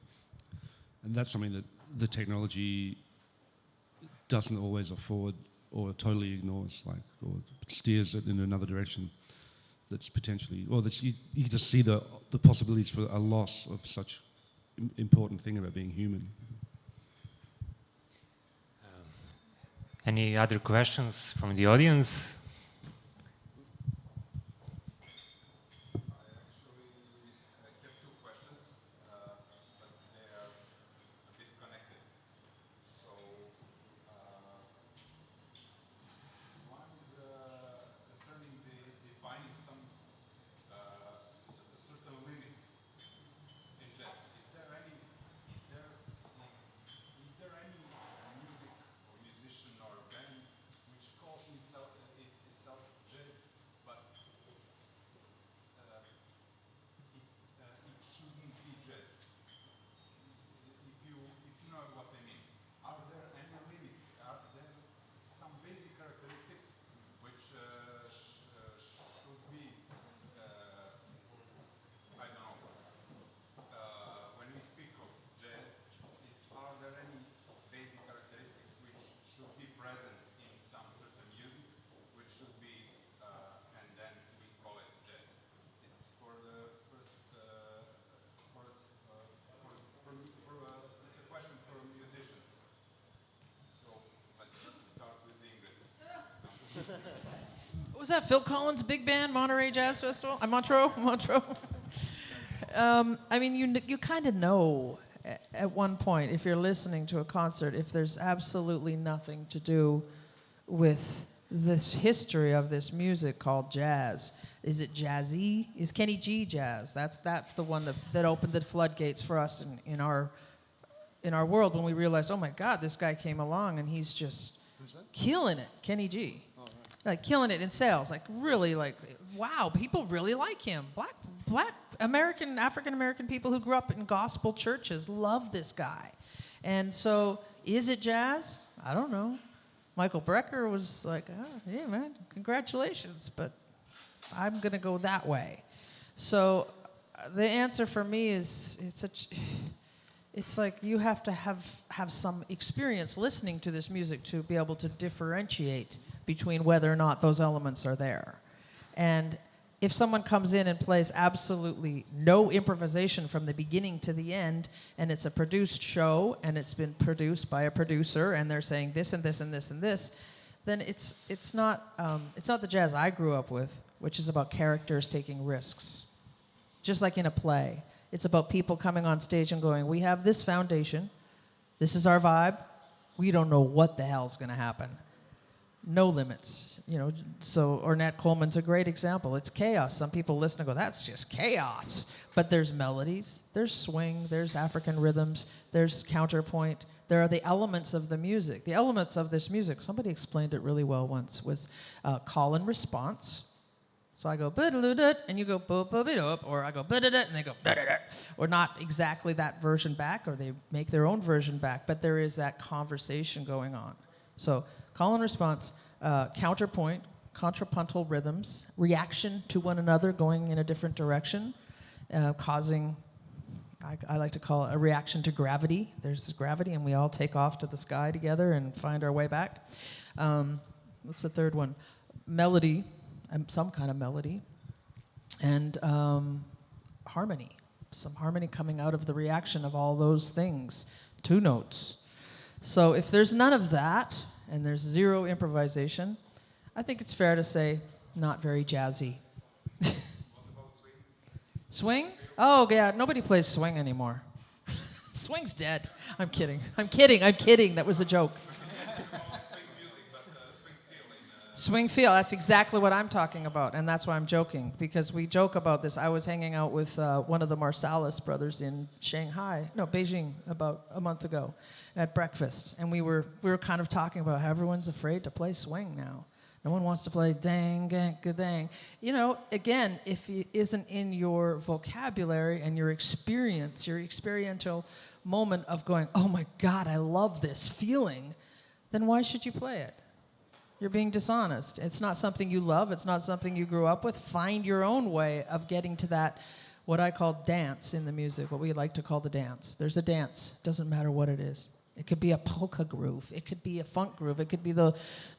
And that's something that the technology doesn't always afford or totally ignores, or steers it in another direction that's potentially, or that's you just see the possibilities for a loss of such important thing about being human. Any other questions from the audience? What was that? Phil Collins' big band, Monterey Jazz Festival? Montreux. I mean, you kind of know at one point, if you're listening to a concert, if there's absolutely nothing to do with this history of this music called jazz. Is it jazzy? Is Kenny G jazz? That's the one that opened the floodgates for us in our world when we realized, oh my God, this guy came along and he's just killing it. Kenny G. Like killing it in sales, like really, like wow, people really like him. Black African American people who grew up in gospel churches love this guy, and so is it jazz? I don't know. Michael Brecker was like, oh, yeah, man, congratulations, but I'm gonna go that way. So the answer for me is it's like you have to have some experience listening to this music to be able to differentiate between whether or not those elements are there. And if someone comes in and plays absolutely no improvisation from the beginning to the end, and it's a produced show, and it's been produced by a producer, and they're saying this and this and this and this, then it's not the jazz I grew up with, which is about characters taking risks. Just like in a play. It's about people coming on stage and going, we have this foundation, this is our vibe, we don't know what the hell's gonna happen. No limits, so Ornette Coleman's a great example. It's chaos. Some people listen and go, that's just chaos. But there's melodies, there's swing, there's African rhythms, there's counterpoint, There are the elements of the music. The elements of this music, somebody explained it really well once, was call and response. So I go ba-da-da-da, and you go ba-ba-ba-da, or I go ba-da-da, and they go da-da-da. Or not exactly that version back, or they make their own version back, but there is that conversation going on. So call and response, counterpoint, contrapuntal rhythms, reaction to one another going in a different direction, causing, I like to call it a reaction to gravity. There's this gravity, and we all take off to the sky together and find our way back. What's the third one? Melody. Some kind of melody, and harmony. Some harmony coming out of the reaction of all those things. 2 notes. So if there's none of that, and there's zero improvisation, I think it's fair to say not very jazzy. Swing? Oh, yeah, nobody plays swing anymore. Swing's dead. I'm kidding. That was a joke. Swing feel, that's exactly what I'm talking about, and that's why I'm joking, because we joke about this. I was hanging out with one of the Marsalis brothers in Beijing, about a month ago at breakfast, and we were kind of talking about how everyone's afraid to play swing now. No one wants to play dang, gang, dang. You know, again, if it isn't in your vocabulary and your experience, your experiential moment of going, oh my God, I love this feeling, then why should you play it? You're being dishonest. It's not something you love. It's not something you grew up with. Find your own way of getting to that, what I call dance in the music, what we like to call the dance. There's a dance. Doesn't matter what it is. It could be a polka groove. It could be a funk groove. It could be the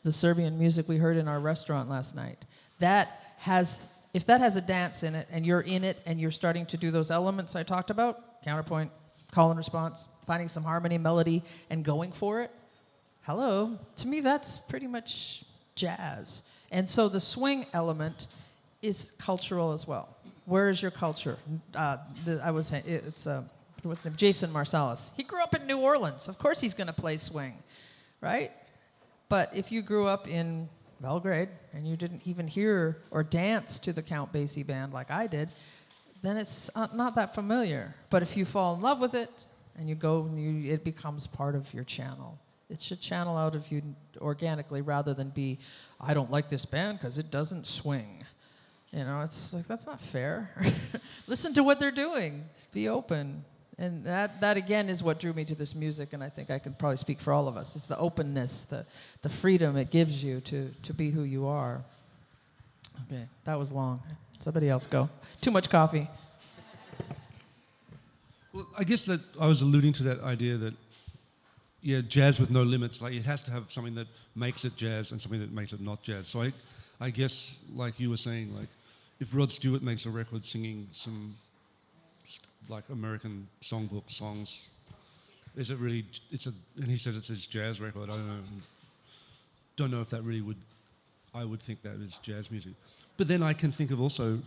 Serbian music we heard in our restaurant last night. If that has a dance in it, and you're in it, and you're starting to do those elements I talked about, counterpoint, call and response, finding some harmony, melody, and going for it, hello, to me that's pretty much jazz. And so the swing element is cultural as well. Where is your culture? What's his name? Jason Marsalis. He grew up in New Orleans. Of course he's going to play swing, right? But if you grew up in Belgrade and you didn't even hear or dance to the Count Basie band like I did, then it's not that familiar. But if you fall in love with it and you go, it becomes part of your channel. It should channel out of you organically rather than be, I don't like this band because it doesn't swing. You know, it's like, that's not fair. Listen to what they're doing. Be open. And that again is what drew me to this music, and I think I can probably speak for all of us. It's the openness, the freedom it gives you to be who you are. Okay, that was long. Somebody else go. Too much coffee. Well, I guess that I was alluding to that idea that, yeah, jazz with no limits. Like, it has to have something that makes it jazz and something that makes it not jazz. So I guess, like you were saying, like, if Rod Stewart makes a record singing some like American songbook songs, is it really? And he says it's his jazz record. I don't know if that really would. I would think that is jazz music. But then I can think of also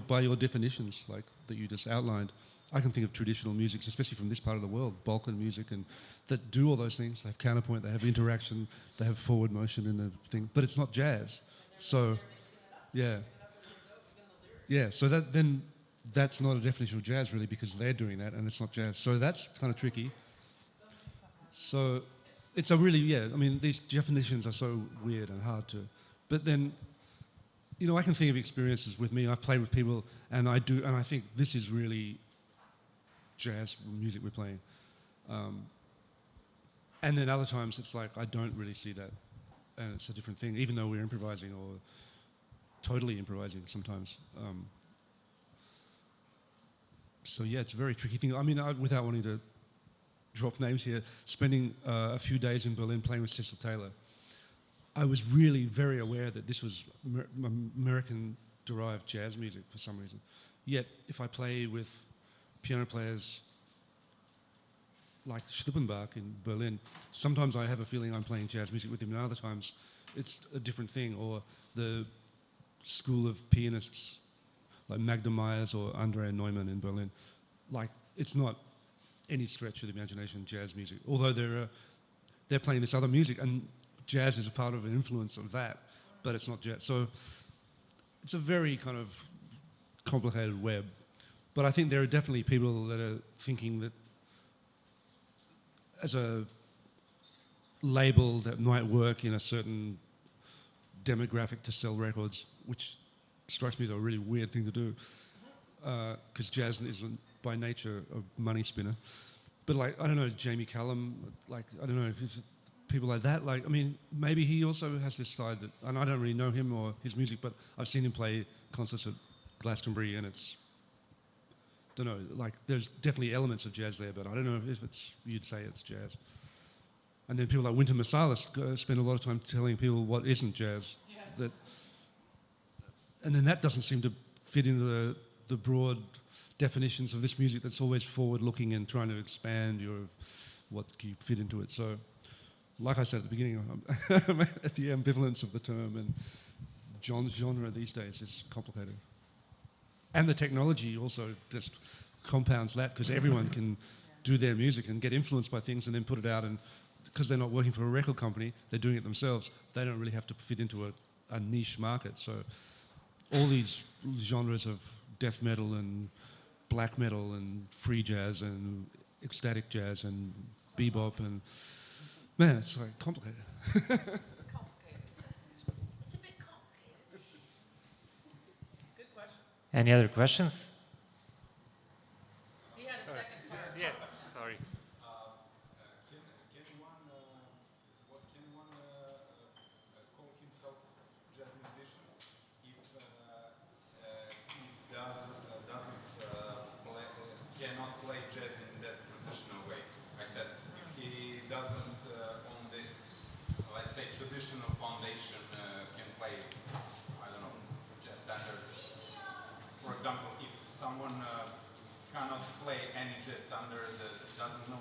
by your definitions, like that you just outlined, I can think of traditional musics, especially from this part of the world, Balkan music, and that do all those things. They have counterpoint, they have interaction, they have forward motion in the thing, but it's not jazz. So, yeah. So that's not a definition of jazz really, because they're doing that and it's not jazz. So that's kind of tricky. So it's a really, I mean, these definitions are so weird and hard to, but then, you know, I can think of experiences with me. I've played with people and I think this is really jazz music we're playing. And then other times it's like, I don't really see that. And it's a different thing, even though we're improvising or totally improvising sometimes. So yeah, it's a very tricky thing. I mean, without wanting to drop names here, spending a few days in Berlin playing with Cecil Taylor, I was really very aware that this was American-derived jazz music for some reason. Yet, if I play with piano players like Schlippenbach in Berlin, sometimes I have a feeling I'm playing jazz music with them, and other times it's a different thing. Or the school of pianists like Magda Myers or Andrea Neumann in Berlin, like, it's not any stretch of the imagination jazz music, although they're playing this other music, and jazz is a part of an influence of that, but it's not jazz. So it's a very kind of complicated web. But I think there are definitely people that are thinking that as a label that might work in a certain demographic to sell records, which strikes me as a really weird thing to do, because jazz isn't by nature a money spinner. But like, I don't know, Jamie Callum, like, I don't know if it's people like that. Like, I mean, maybe he also has this side that, and I don't really know him or his music, but I've seen him play concerts at Glastonbury, and it's, don't know, like, there's definitely elements of jazz there, but I don't know if it's, you'd say it's jazz. And then people like Wynton Marsalis spend a lot of time telling people what isn't jazz. Yeah. And then that doesn't seem to fit into the broad definitions of this music that's always forward-looking and trying to expand what can you fit into it. So, like I said at the beginning, I'm at the ambivalence of the term, and genre these days is complicated. And the technology also just compounds that, because everyone can do their music and get influenced by things and then put it out, and because they're not working for a record company, they're doing it themselves. They don't really have to fit into a niche market. So all these genres of death metal and black metal and free jazz and ecstatic jazz and bebop, and man, it's like complicated. It's complicated. It's a bit complicated. Good question. Any other questions? He had a second part. Yeah, sorry. Can one call himself jazz musician if he cannot play jazz in that traditional way? I said if he doesn't on this, let's say, traditional foundation can play, I don't know, jazz standards. For example, if someone cannot play any jazz standard, doesn't know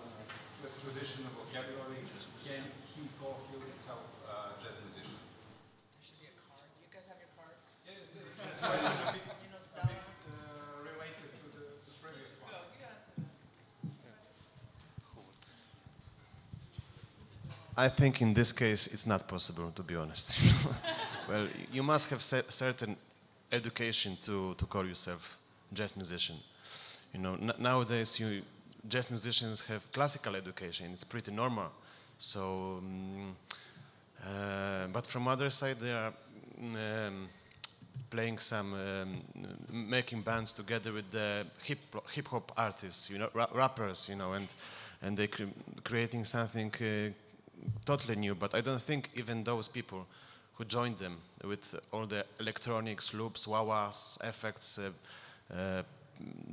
the traditional vocabulary, can he call himself jazz musician? There should be a card. You guys have your cards? Yeah, a bit related to the previous one. You answer that. I think in this case it's not possible, to be honest. Well, you must have certain education to call yourself jazz musician. You know, nowadays jazz musicians have classical education. It's pretty normal. So, but from other side, they are playing some, making bands together with the hip hop artists, you know, rappers, you know, and they creating something totally new. But I don't think even those people who joined them with all the electronics, loops, wah-wahs, effects,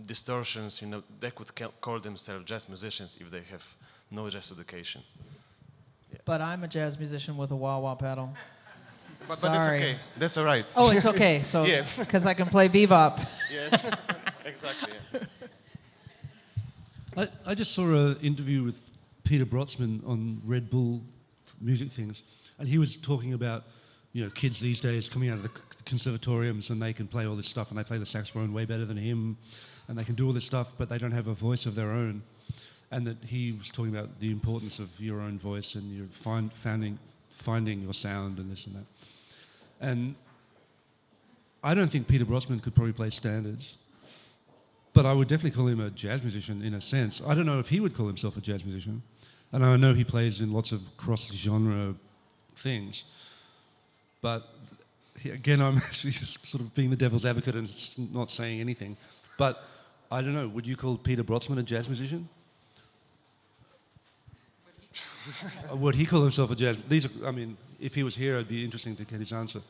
distortions, you know, they could call themselves jazz musicians if they have no jazz education. Yeah. But I'm a jazz musician with a wah-wah pedal. But it's okay. That's all right. Oh, it's okay. So, Yeah. because I can play bebop. Yeah, exactly. Yeah. I just saw an interview with Peter Brotzman on Red Bull music things, and he was talking about, you know, kids these days coming out of the conservatoriums and they can play all this stuff, and they play the saxophone way better than him, and they can do all this stuff, but they don't have a voice of their own. And that he was talking about the importance of your own voice and your finding your sound and this and that. And I don't think Peter Brotzman could probably play standards, but I would definitely call him a jazz musician in a sense. I don't know if he would call himself a jazz musician, and I know he plays in lots of cross-genre things. But again, I'm actually just sort of being the devil's advocate and not saying anything. But I don't know, would you call Peter Brotzman a jazz musician? Would he call himself a jazz? I mean, if he was here, it'd be interesting to get his answer.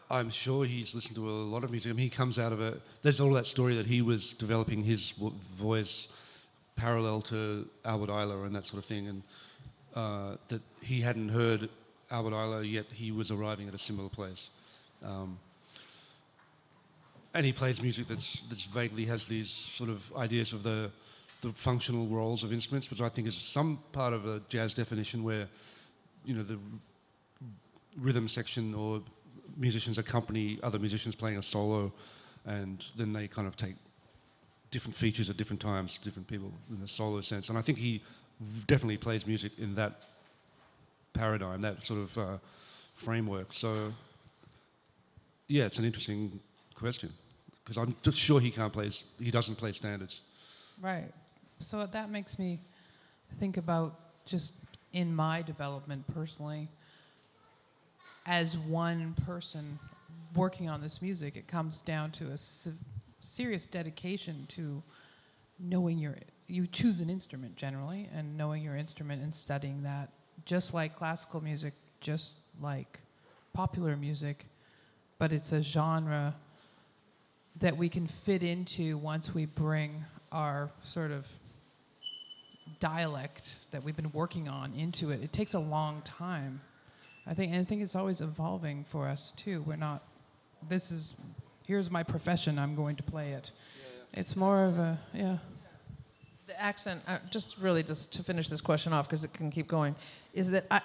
I'm sure he's listened to a lot of music. I mean, he comes out of there's all that story that he was developing his voice parallel to Albert Ayler and that sort of thing, and that he hadn't heard Albert Ayler yet he was arriving at a similar place. And he plays music that's vaguely has these sort of ideas of the functional roles of instruments, which I think is some part of a jazz definition where, you know, the rhythm section or musicians accompany other musicians playing a solo, and then they kind of take different features at different times, different people in the solo sense. And I think he definitely plays music in that paradigm, that sort of framework. So, yeah, it's an interesting question, because I'm just sure he doesn't play standards. Right. So that makes me think about just in my development personally, as one person working on this music, it comes down to a serious dedication to knowing you choose an instrument generally, and knowing your instrument and studying that, just like classical music, just like popular music, but it's a genre that we can fit into once we bring our sort of dialect that we've been working on into it. It takes a long time. I think it's always evolving for us too. We're not, here's my profession, I'm going to play it. It's more of a, The accent, just to finish this question off, because it can keep going, is that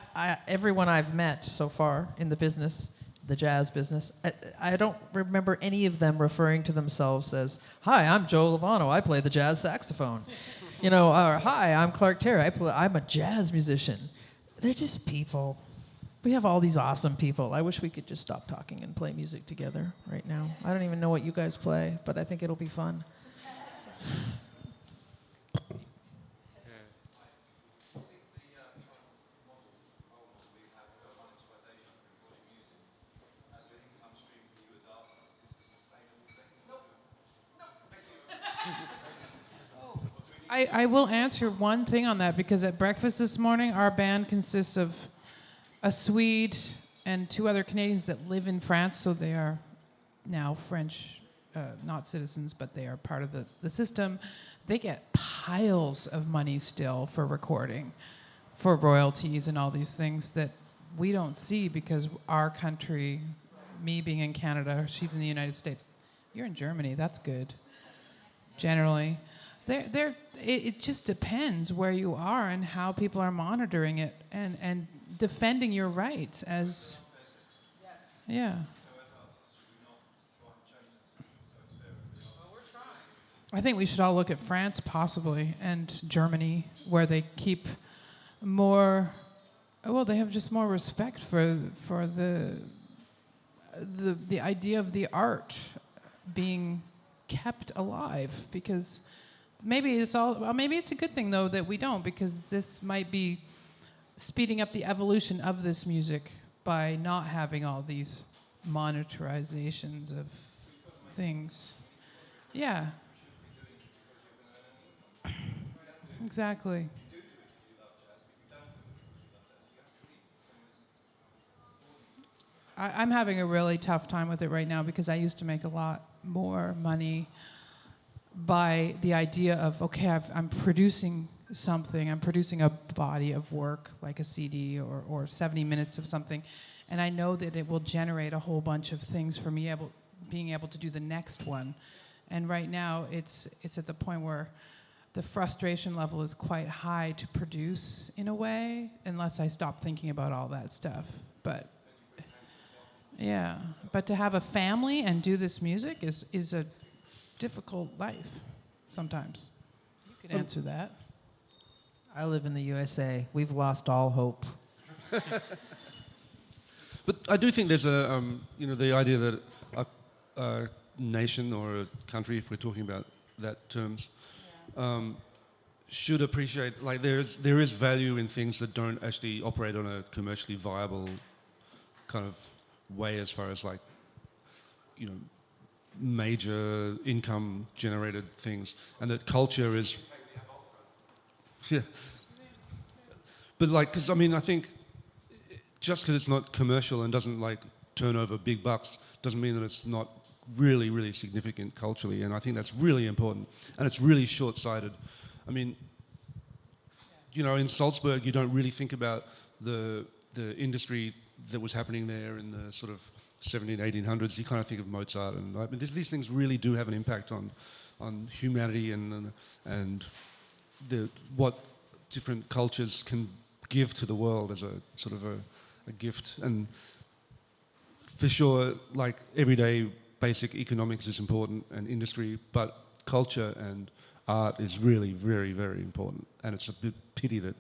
everyone I've met so far in the business, the jazz business, I don't remember any of them referring to themselves as, "Hi, I'm Joe Lovano, I play the jazz saxophone." Or "Hi, I'm Clark Terry, I'm a jazz musician." They're just people. We have all these awesome people. I wish we could just stop talking and play music together right now. I don't even know what you guys play, but I think it'll be fun. I will answer one thing on that, because at breakfast this morning, our band consists of a Swede and 2 other Canadians that live in France, so they are now French, not citizens, but they are part of the system. They get piles of money still for recording, for royalties and all these things that we don't see, because our country, me being in Canada, she's in the United States. You're in Germany, that's good, generally. It just depends where you are and how people are monitoring it and defending your rights as, yeah. I think we should all look at France possibly, and Germany, where they keep more, they have just more respect for the idea of the art being kept alive, because maybe it's a good thing though that we don't, because this might be speeding up the evolution of this music by not having all these monetarizations of things. Yeah. Exactly. I'm having a really tough time with it right now, because I used to make a lot more money by the idea of, okay, I'm producing something, I'm producing a body of work, like a CD or 70 minutes of something, and I know that it will generate a whole bunch of things for me being able to do the next one. And right now, it's at the point where the frustration level is quite high to produce, in a way, unless I stop thinking about all that stuff. But yeah, but to have a family and do this music is a difficult life sometimes. You could answer that. I live in the USA. We've lost all hope. But I do think there's the idea that a nation or a country, if we're talking about that terms, should appreciate, like there is value in things that don't actually operate on a commercially viable kind of way, as far as major income generated things, and that culture is, but because I think just because it's not commercial and doesn't turn over big bucks doesn't mean that it's not really, really significant culturally, and I think that's really important, and it's really short-sighted. I mean, in Salzburg, you don't really think about the industry that was happening there in the sort of 1800s. You kind of think of Mozart, and these things really do have an impact on humanity and what different cultures can give to the world as a sort of a gift. And for sure, everyday basic economics is important, and industry, but culture and art is really very, very important, and it's a bit pity that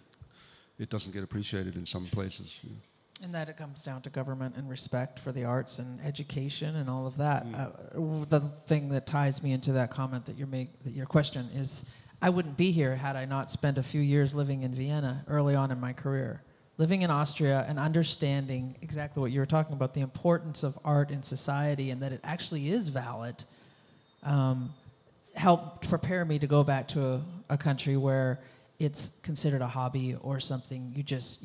it doesn't get appreciated in some places. And that it comes down to government and respect for the arts and education and all of that. The thing that ties me into that comment that your question is, I wouldn't be here had I not spent a few years living in Vienna early on in my career. Living in Austria and understanding exactly what you were talking about, the importance of art in society and that it actually is valid, helped prepare me to go back to a country where it's considered a hobby or something you just,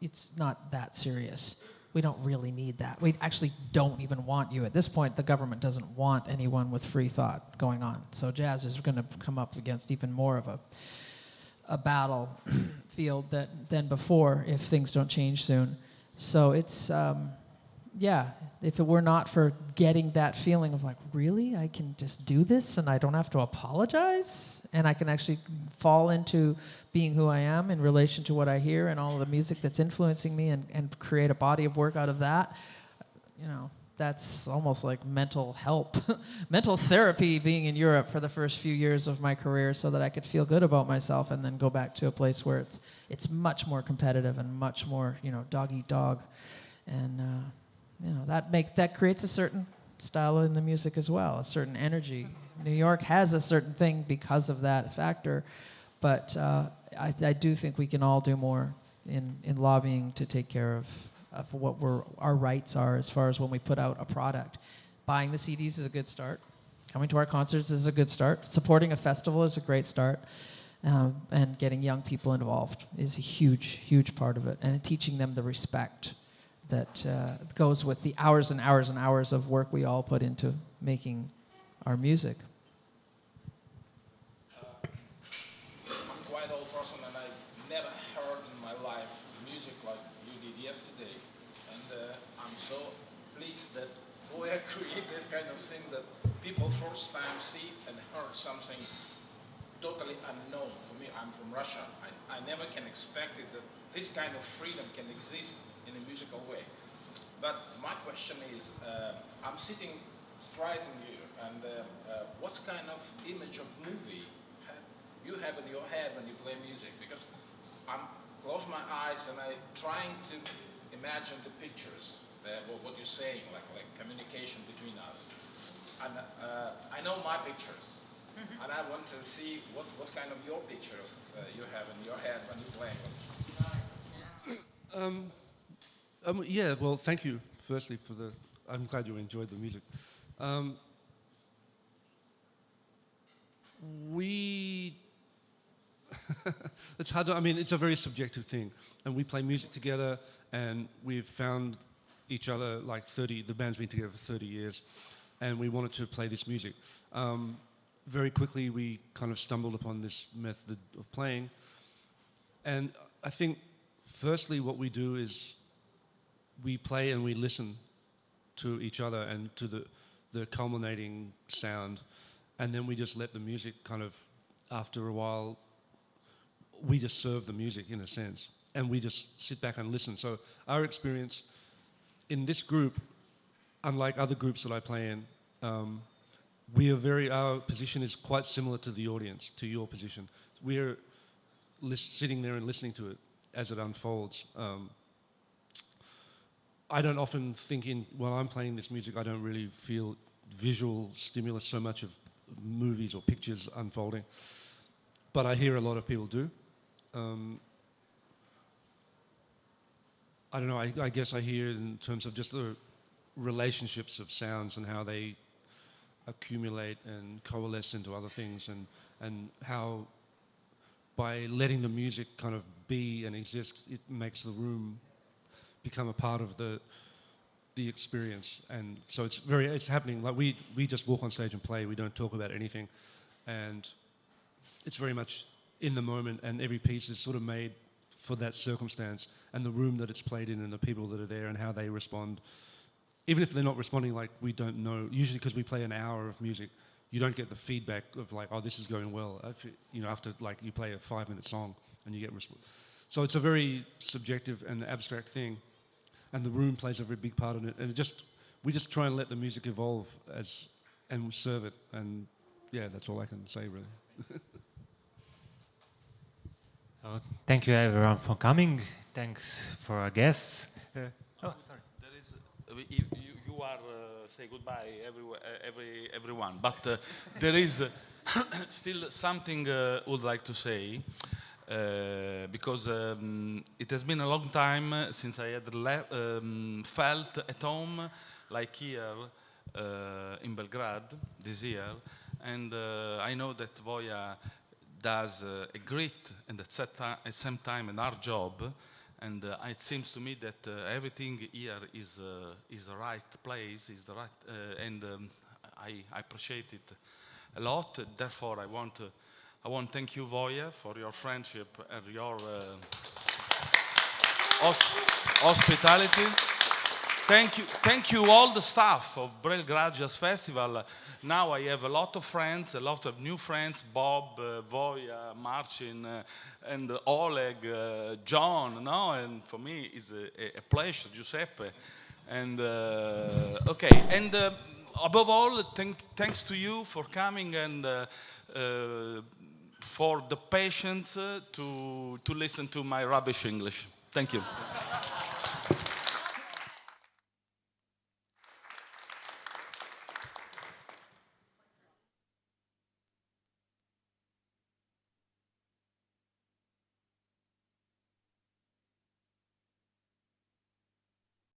it's not that serious. We don't really need that. We actually don't even want you. At this point, the government doesn't want anyone with free thought going on. So jazz is going to come up against even more of a battlefield than before if things don't change soon. So it's, if it were not for getting that feeling of like, really, I can just do this and I don't have to apologize and I can actually fall into being who I am in relation to what I hear and all of the music that's influencing me and create a body of work out of that, that's almost like mental help, mental therapy being in Europe for the first few years of my career so that I could feel good about myself and then go back to a place where it's much more competitive and much more, dog eat dog. And, that creates a certain style in the music as well, a certain energy. New York has a certain thing because of that factor, but I do think we can all do more in lobbying to take care of what our rights are as far as when we put out a product. Buying the CDs is a good start. Coming to our concerts is a good start. Supporting a festival is a great start. And getting young people involved is a huge, huge part of it. And teaching them the respect that goes with the hours and hours and hours of work we all put into making our music. I'm quite old person and I never heard in my life music like you did yesterday. And I'm so pleased that Collier create this kind of thing that people first time see and heard something totally unknown. For me, I'm from Russia. I never can expect it that this kind of freedom can exist in a musical way. But my question is, I'm sitting straight in you, and what kind of image of movie you have in your head when you play music? Because I'm close my eyes and I'm trying to imagine the pictures, what you're saying, like communication between us. And I know my pictures, and I want to see what kind of your pictures you have in your head when you're playing. Well, thank you, firstly, I'm glad you enjoyed the music. It's hard to, it's a very subjective thing. And we play music together, and we've found each other the band's been together for 30 years, and we wanted to play this music. Very quickly, we kind of stumbled upon this method of playing. And I think, firstly, what we do is we play and we listen to each other and to the culminating sound, and then we just let the music kind of, after a while, we just serve the music in a sense, and we just sit back and listen. So our experience in this group, unlike other groups that I play in, our position is quite similar to the audience, to your position. We're sitting there and listening to it as it unfolds. I don't often think while I'm playing this music, I don't really feel visual stimulus so much of movies or pictures unfolding. But I hear a lot of people do. I don't know, I guess I hear in terms of just the relationships of sounds and how they accumulate and coalesce into other things, and how by letting the music kind of be and exist, it makes the room become a part of the experience. And so it's happening. Like we just walk on stage and play. We don't talk about anything, and it's very much in the moment. And every piece is sort of made for that circumstance and the room that it's played in and the people that are there and how they respond. Even if they're not responding, we don't know. Usually, because we play an hour of music, you don't get the feedback of oh, this is going well. After you play a 5-minute song and you get response. So it's a very subjective and abstract thing. And the room plays a very big part in it. And we just try and let the music evolve and serve it. And yeah, that's all I can say, really. So thank you everyone for coming. Thanks for our guests. Sorry. You are say goodbye everyone, but there is still something would like to say, because it has been a long time since I had felt at home like here in Belgrade this year, and I know that Voja does a great and at the same time an hard job, and it seems to me that everything here is the right place, is the right, and I appreciate it a lot. Therefore, I want to thank you, Voja, for your friendship and your hospitality. Thank you all the staff of Belgrade Jazz Festival. Now I have a lot of friends, a lot of new friends, Bob, Voja, Marcin, and Oleg, John, no? And for me it's a pleasure, Giuseppe. And okay, and above all, thanks to you for coming and for the patience to listen to my rubbish English. Thank you.